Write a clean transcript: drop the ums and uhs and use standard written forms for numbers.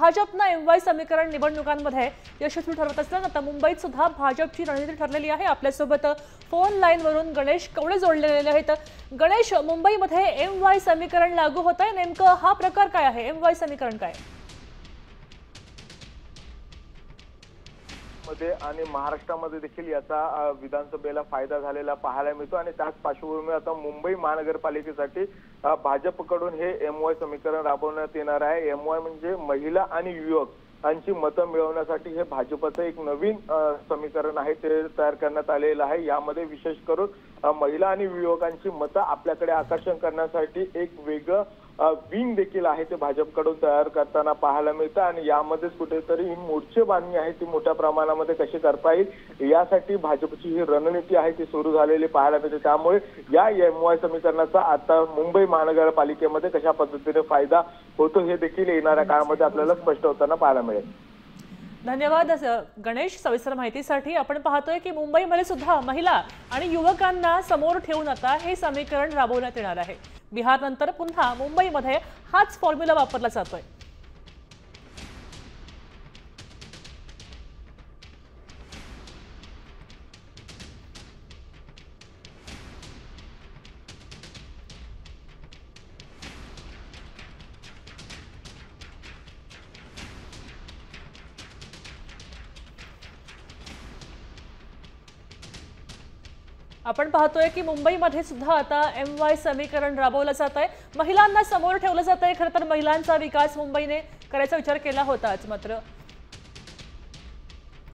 भाजपनं MY समीकरण निवडणुकांमध्ये यशस्वी ठरवत असताना आता मुंबईत सुद्धा भाजपची रणनीती ठरलेली आहे। आपल्यासोबत फोन लाईनवरून गणेश कवळे जोडलेले आहेत। गणेश, मुंबईमध्ये MY समीकरण लागू होत आहे, नेमकं हा प्रकार काय आहे? MY समीकरण काय मध्ये आणि महाराष्ट्रामध्ये देखील याचा विधानसभेला फायदा झालेला पाहायला मिळतो आणि त्याच पार्श्वभूमीवर आता मुंबई महानगरपालिकेसाठी भाजपकडून हे MY समीकरण राबवण्यात येणार आहे। MY म्हणजे महिला आणि युवक यांची मतं मिळवण्यासाठी हे भाजपचं एक नवीन समीकरण आहे, ते तयार करण्यात आलेलं आहे। यामध्ये विशेष करून महिला आणि युवकांची मतं आपल्याकडे आकर्षण करण्यासाठी एक वेगळं विंग देखील आहे ते भाजपकडून तयार करताना पाहायला मिळतं आणि यामध्येच कुठेतरी ही मोर्चे बांधणी आहे ती मोठ्या प्रमाणामध्ये कशी करता येईल यासाठी भाजपची ही रणनीती आहे ती सुरू झालेली पाहायला मिळते। त्यामुळे या MY समीकरणाचा आता मुंबई महानगरपालिकेमध्ये कशा पद्धतीने फायदा होतो हे देखील येणाऱ्या काळामध्ये आपल्याला स्पष्ट होताना पाहायला मिळेल। धन्यवाद गणेश सविस्तर माहितीसाठी। आपण पाहतोय की मुंबईमध्ये सुद्धा महिला आणि युवकांना समोर ठेवून आता हे समीकरण राबवण्यात येणार आहे। बिहार नंतर पुन्हा मुंबईमध्ये हाच फॉर्म्युला वापरला जातोय। आपण पाहतोय की मुंबईमध्ये सुद्धा आता MY समीकरण राबवलं जात आहे, महिलांना समोर ठेवलं जात आहे। खरं तर महिलांचा विकास मुंबईने करायचा विचार केला होताच, मात्र